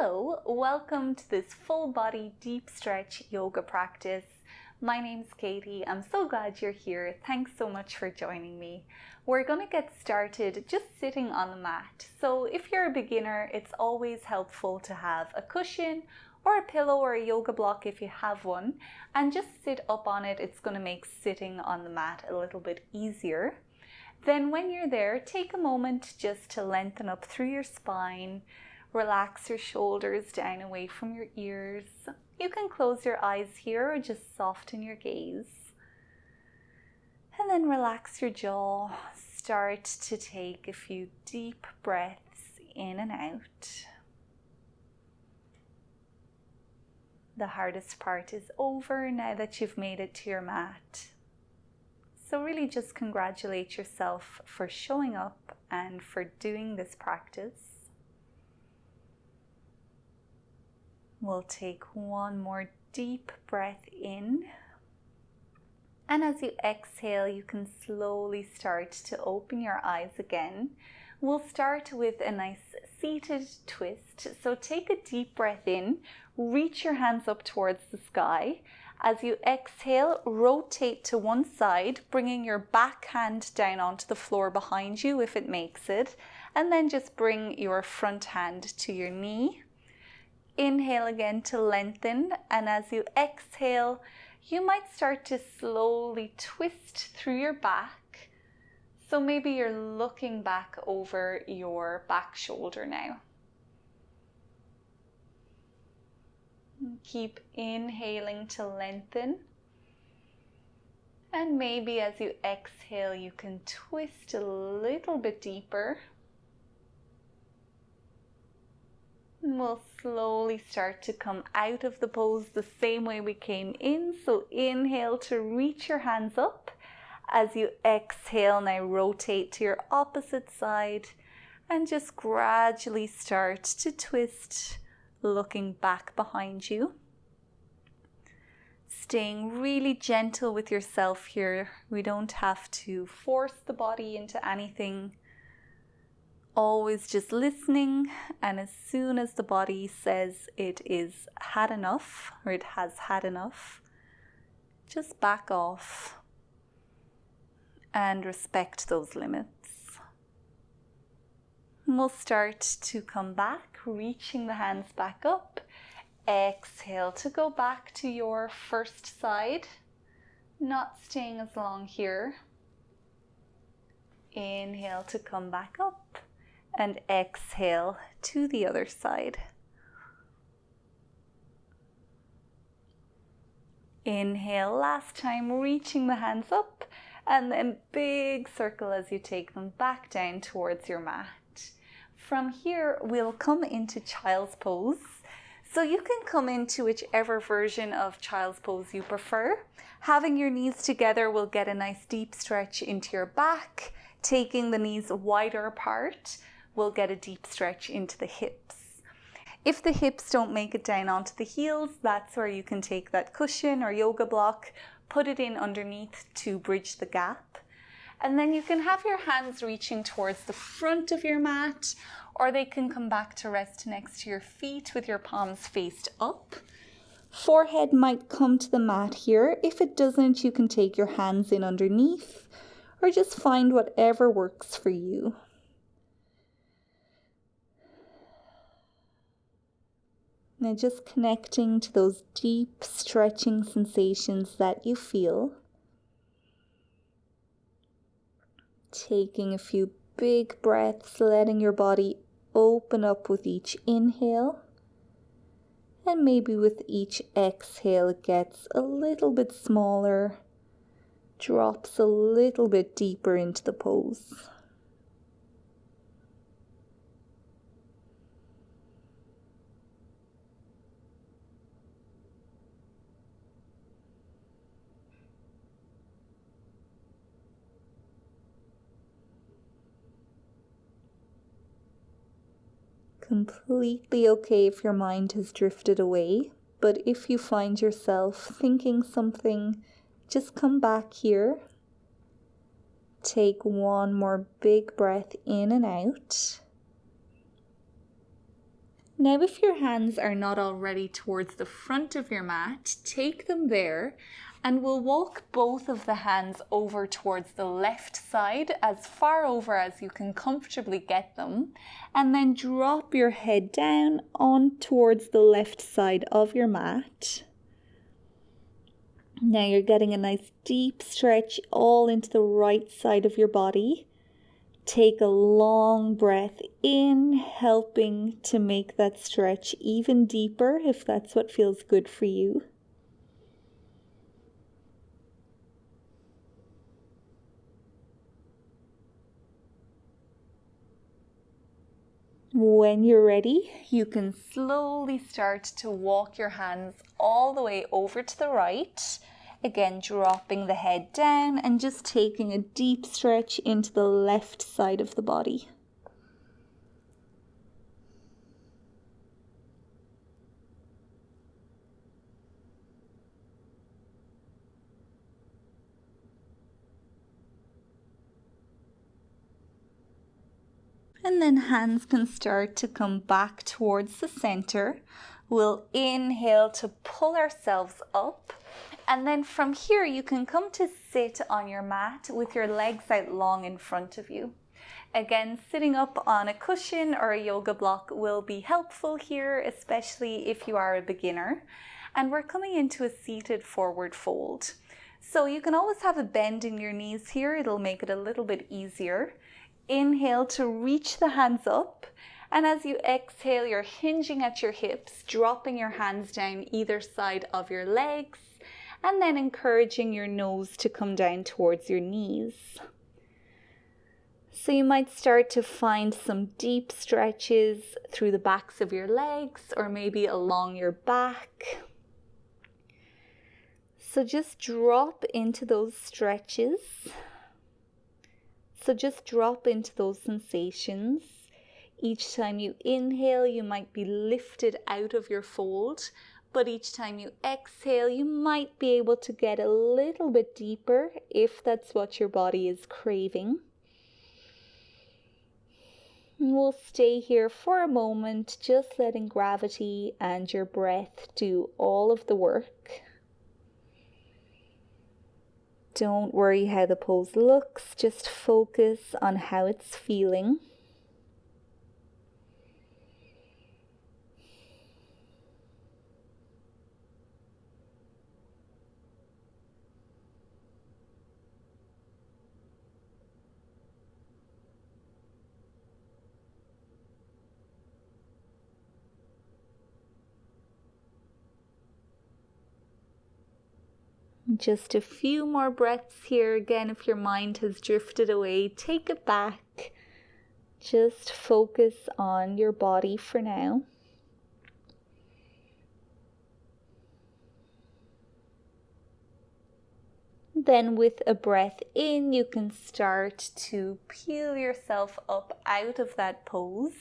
Hello, welcome to this full body deep stretch yoga practice. My name's Katie. I'm so glad you're here. Thanks so much for joining me. We're going to get started just sitting on the mat. So if you're a beginner, it's always helpful to have a cushion or a pillow or a yoga block if you have one, and just sit up on it. It's going to make sitting on the mat a little bit easier. Then when you're there, take a moment just to lengthen up through your spine. Relax your shoulders down away from your ears. You can close your eyes here or just soften your gaze. And then relax your jaw. Start to take a few deep breaths in and out. The hardest part is over now that you've made it to your mat. So really just congratulate yourself for showing up and for doing this practice. We'll take one more deep breath in. And as you exhale, you can slowly start to open your eyes again. We'll start with a nice seated twist. So take a deep breath in, reach your hands up towards the sky. As you exhale, rotate to one side, bringing your back hand down onto the floor behind you if it makes it. And then just bring your front hand to your knee. Inhale again to lengthen, and as you exhale, you might start to slowly twist through your back. So maybe you're looking back over your back shoulder now. Keep inhaling to lengthen. And maybe as you exhale, you can twist a little bit deeper. We'll slowly start to come out of the pose the same way we came in. So inhale to reach your hands up. As you exhale, now rotate to your opposite side and just gradually start to twist, looking back behind you. Staying really gentle with yourself here. We don't have to force the body into anything. Always just listening, and as soon as the body says it is had enough or it has had enough, just back off and respect those limits. And we'll start to come back, reaching the hands back up. Exhale to go back to your first side, not staying as long here. Inhale to come back up. And exhale to the other side. Inhale, last time, reaching the hands up, and then big circle as you take them back down towards your mat. From here, we'll come into Child's Pose. So you can come into whichever version of Child's Pose you prefer. Having your knees together will get a nice deep stretch into your back. Taking the knees wider apart, we'll get a deep stretch into the hips. If the hips don't make it down onto the heels, that's where you can take that cushion or yoga block, put it in underneath to bridge the gap. And then you can have your hands reaching towards the front of your mat, or they can come back to rest next to your feet with your palms faced up. Forehead might come to the mat here. If it doesn't, you can take your hands in underneath, or just find whatever works for you. Now just connecting to those deep stretching sensations that you feel. Taking a few big breaths, letting your body open up with each inhale. And maybe with each exhale it gets a little bit smaller, drops a little bit deeper into the pose. Completely okay if your mind has drifted away, but if you find yourself thinking something, just come back here. Take one more big breath in and out. Now, if your hands are not already towards the front of your mat, take them there and we'll walk both of the hands over towards the left side, as far over as you can comfortably get them, and then drop your head down on towards the left side of your mat. Now you're getting a nice deep stretch all into the right side of your body. Take a long breath in, helping to make that stretch even deeper if that's what feels good for you. When you're ready, you can slowly start to walk your hands all the way over to the right. Again, dropping the head down and just taking a deep stretch into the left side of the body. And then hands can start to come back towards the center. We'll inhale to pull ourselves up. And then from here, you can come to sit on your mat with your legs out long in front of you. Again, sitting up on a cushion or a yoga block will be helpful here, especially if you are a beginner. And we're coming into a seated forward fold. So you can always have a bend in your knees here. It'll make it a little bit easier. Inhale to reach the hands up. And as you exhale, you're hinging at your hips, dropping your hands down either side of your legs, and then encouraging your nose to come down towards your knees. So you might start to find some deep stretches through the backs of your legs or maybe along your back. So just drop into those stretches. So just drop into those sensations. Each time you inhale, you might be lifted out of your fold. But each time you exhale, you might be able to get a little bit deeper if that's what your body is craving. And we'll stay here for a moment, just letting gravity and your breath do all of the work. Don't worry how the pose looks, just focus on how it's feeling. Just a few more breaths here. Again, if your mind has drifted away, take it back. Just focus on your body for now. Then with a breath in, you can start to peel yourself up out of that pose.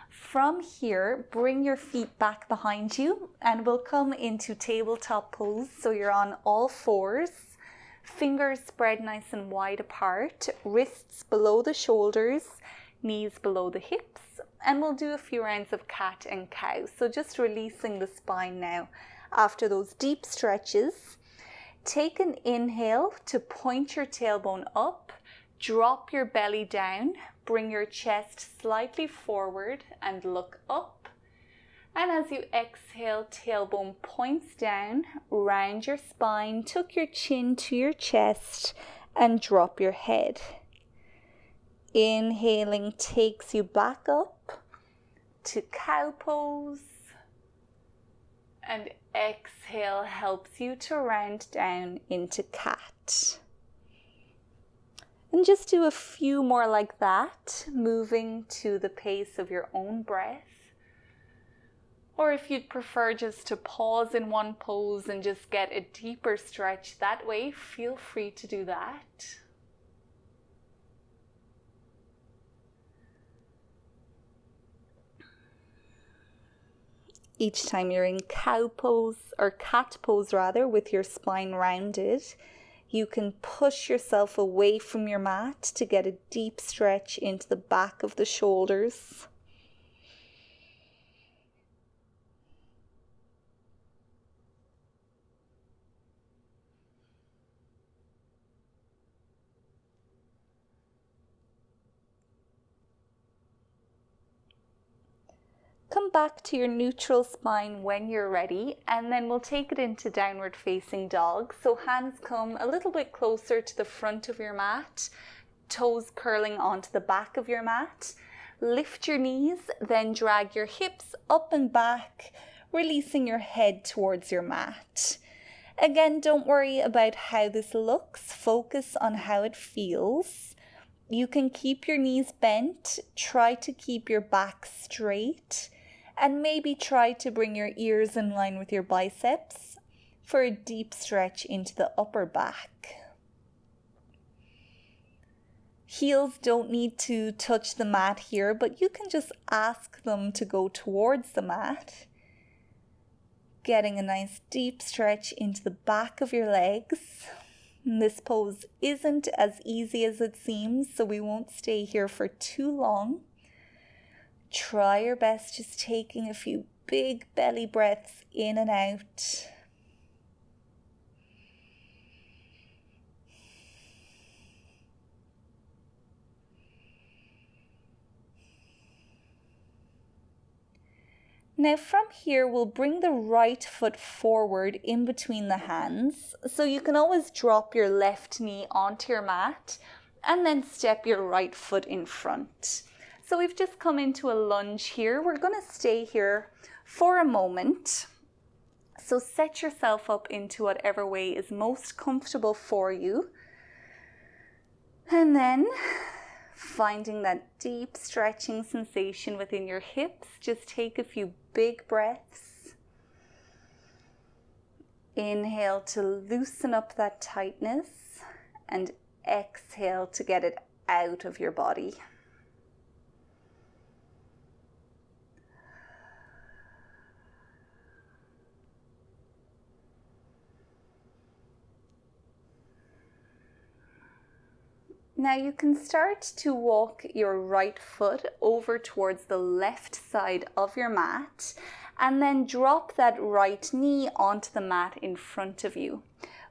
From here, bring your feet back behind you and we'll come into tabletop pose. So you're on all fours, fingers spread nice and wide apart, wrists below the shoulders, knees below the hips, and we'll do a few rounds of cat and cow. So just releasing the spine now after those deep stretches. Take an inhale to point your tailbone up, drop your belly down, bring your chest slightly forward and look up. And as you exhale, tailbone points down, round your spine, tuck your chin to your chest and drop your head. Inhaling takes you back up to cow pose. And exhale helps you to round down into cat. And just do a few more like that, moving to the pace of your own breath. Or if you'd prefer just to pause in one pose and just get a deeper stretch that way, feel free to do that. Each time you're in cow pose, or cat pose rather, with your spine rounded, you can push yourself away from your mat to get a deep stretch into the back of the shoulders. Come back to your neutral spine when you're ready, and then we'll take it into downward facing dog. So hands come a little bit closer to the front of your mat, toes curling onto the back of your mat. Lift your knees, then drag your hips up and back, releasing your head towards your mat. Again, don't worry about how this looks, focus on how it feels. You can keep your knees bent, try to keep your back straight, and maybe try to bring your ears in line with your biceps for a deep stretch into the upper back. Heels don't need to touch the mat here, but you can just ask them to go towards the mat. Getting a nice deep stretch into the back of your legs. And this pose isn't as easy as it seems, so we won't stay here for too long. Try your best just taking a few big belly breaths in and out. Now from here, we'll bring the right foot forward in between the hands. So you can always drop your left knee onto your mat and then step your right foot in front. So we've just come into a lunge here. We're going to stay here for a moment. So set yourself up into whatever way is most comfortable for you. And then finding that deep stretching sensation within your hips, just take a few big breaths. Inhale to loosen up that tightness and exhale to get it out of your body. Now you can start to walk your right foot over towards the left side of your mat and then drop that right knee onto the mat in front of you.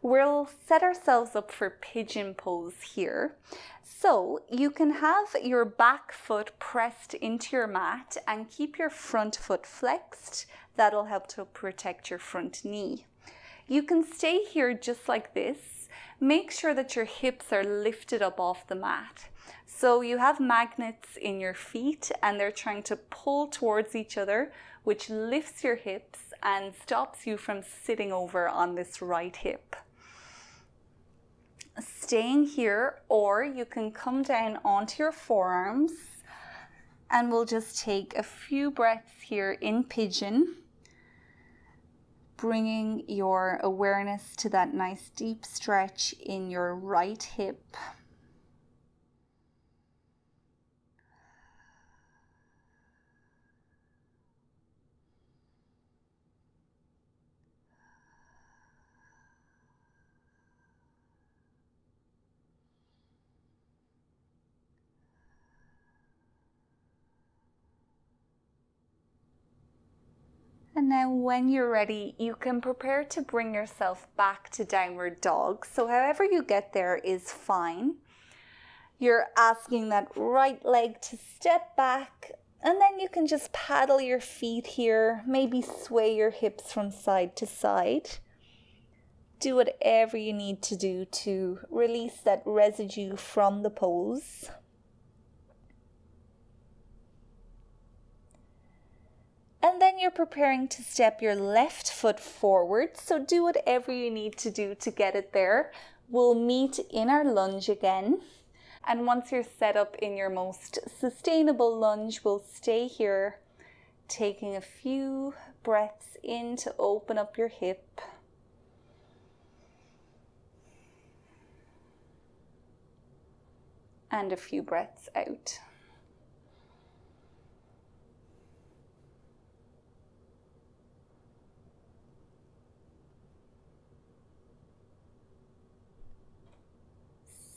We'll set ourselves up for Pigeon Pose here. So you can have your back foot pressed into your mat and keep your front foot flexed. That'll help to protect your front knee. You can stay here just like this. Make sure that your hips are lifted up off the mat. So you have magnets in your feet and they're trying to pull towards each other, which lifts your hips and stops you from sitting over on this right hip. Staying here, or you can come down onto your forearms and we'll just take a few breaths here in pigeon. Bringing your awareness to that nice deep stretch in your right hip. And now when you're ready, you can prepare to bring yourself back to downward dog. So however you get there is fine. You're asking that right leg to step back, and then you can just paddle your feet here, maybe sway your hips from side to side. Do whatever you need to do to release that residue from the pose. And then you're preparing to step your left foot forward. So do whatever you need to do to get it there. We'll meet in our lunge again. And once you're set up in your most sustainable lunge, we'll stay here, taking a few breaths in to open up your hip. And a few breaths out.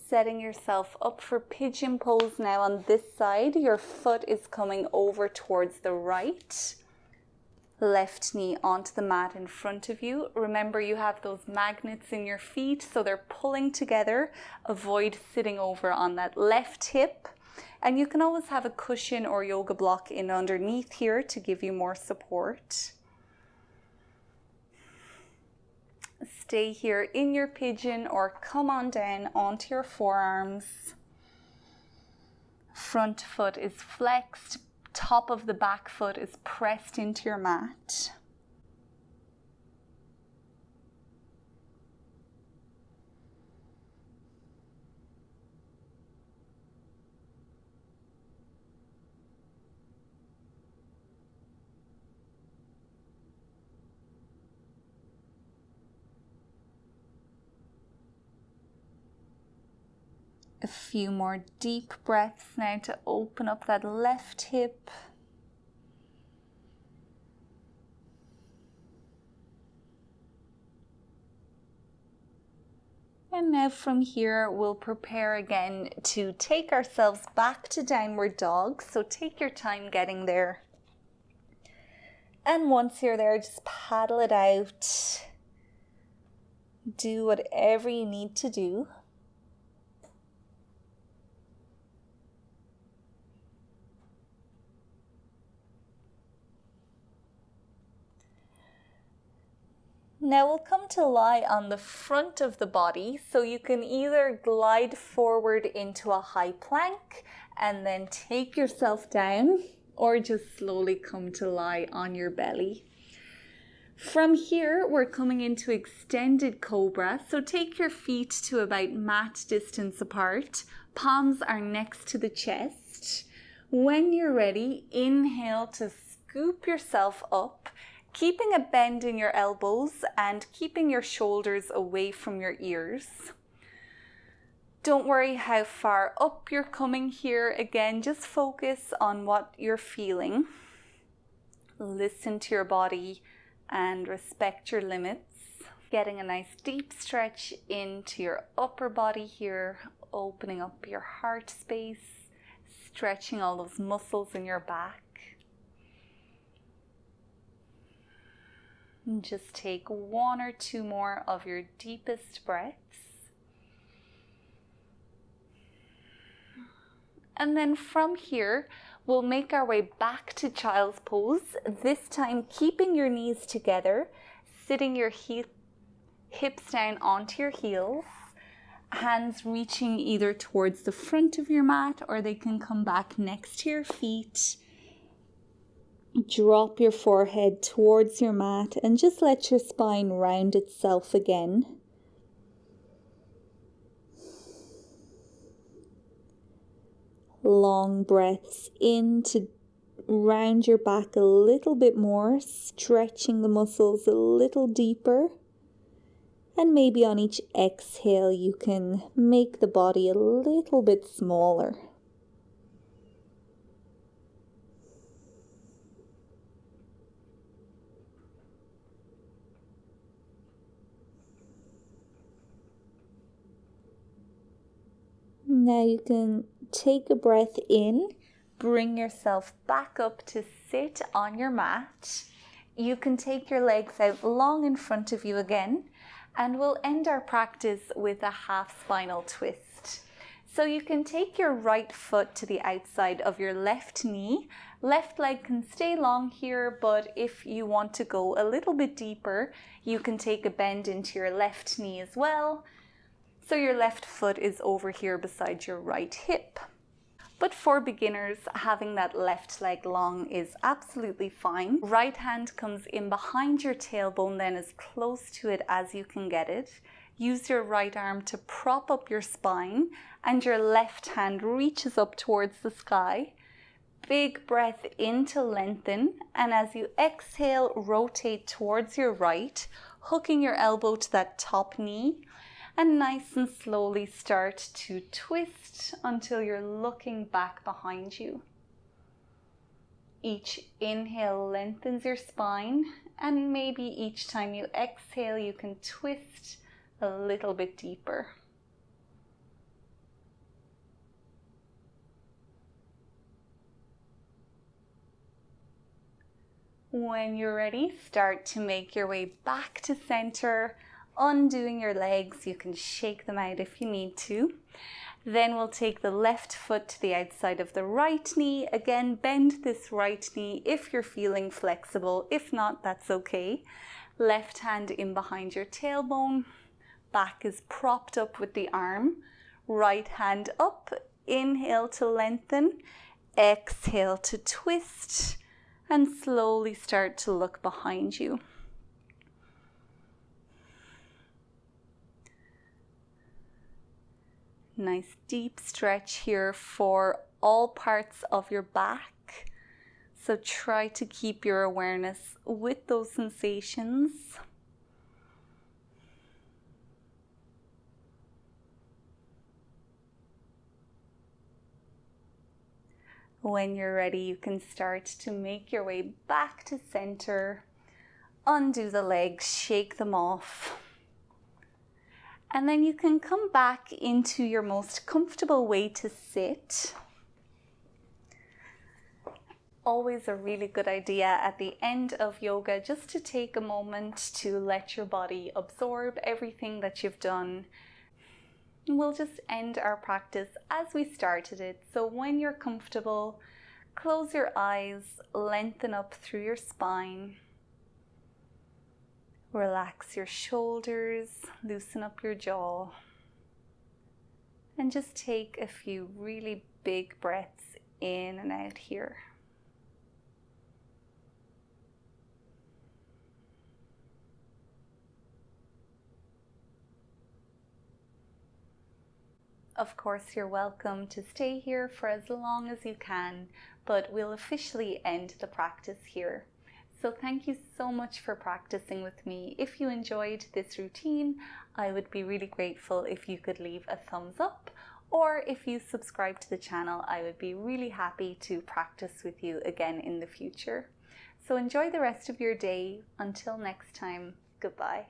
Setting yourself up for Pigeon Pose now on this side. Your foot is coming over towards the right. Left knee onto the mat in front of you. Remember, you have those magnets in your feet, so they're pulling together. Avoid sitting over on that left hip. And you can always have a cushion or yoga block in underneath here to give you more support. Stay here in your pigeon or come on down onto your forearms. Front foot is flexed, top of the back foot is pressed into your mat. A few more deep breaths now to open up that left hip. And now from here, we'll prepare again to take ourselves back to downward dog. So take your time getting there. And once you're there, just paddle it out. Do whatever you need to do. Now we'll come to lie on the front of the body, so you can either glide forward into a high plank and then take yourself down, or just slowly come to lie on your belly. From here, we're coming into extended Cobra, so take your feet to about mat distance apart. Palms are next to the chest. When you're ready, inhale to scoop yourself up, keeping a bend in your elbows and keeping your shoulders away from your ears. Don't worry how far up you're coming here. Again, just focus on what you're feeling. Listen to your body and respect your limits. Getting a nice deep stretch into your upper body here, opening up your heart space, stretching all those muscles in your back. And just take one or two more of your deepest breaths. And then from here, we'll make our way back to child's pose, this time keeping your knees together, sitting your hips down onto your heels, hands reaching either towards the front of your mat or they can come back next to your feet. Drop your forehead towards your mat and just let your spine round itself again. Long breaths in to round your back a little bit more, stretching the muscles a little deeper. And maybe on each exhale you can make the body a little bit smaller. Now you can take a breath in, bring yourself back up to sit on your mat. You can take your legs out long in front of you again, and we'll end our practice with a half spinal twist. So you can take your right foot to the outside of your left knee. Left leg can stay long here, but if you want to go a little bit deeper, you can take a bend into your left knee as well. So your left foot is over here beside your right hip. But for beginners, having that left leg long is absolutely fine. Right hand comes in behind your tailbone, then as close to it as you can get it. Use your right arm to prop up your spine and your left hand reaches up towards the sky. Big breath in to lengthen, and as you exhale, rotate towards your right, hooking your elbow to that top knee. And nice and slowly start to twist until you're looking back behind you. Each inhale lengthens your spine, and maybe each time you exhale you can twist a little bit deeper. When you're ready, start to make your way back to center. Undoing your legs, you can shake them out if you need to. Then we'll take the left foot to the outside of the right knee. Again, bend this right knee if you're feeling flexible. If not, that's okay. Left hand in behind your tailbone. Back is propped up with the arm. Right hand up. Inhale to lengthen. Exhale to twist. And slowly start to look behind you. Nice deep stretch here for all parts of your back. So try to keep your awareness with those sensations. When you're ready, you can start to make your way back to center. Undo the legs, shake them off. And then you can come back into your most comfortable way to sit. Always a really good idea at the end of yoga just to take a moment to let your body absorb everything that you've done. We'll just end our practice as we started it. So when you're comfortable, close your eyes, lengthen up through your spine. Relax your shoulders, loosen up your jaw, and just take a few really big breaths in and out here. Of course, you're welcome to stay here for as long as you can, but we'll officially end the practice here. So thank you so much for practicing with me. If you enjoyed this routine, I would be really grateful if you could leave a thumbs up, or if you subscribe to the channel, I would be really happy to practice with you again in the future. So enjoy the rest of your day. Until next time, goodbye.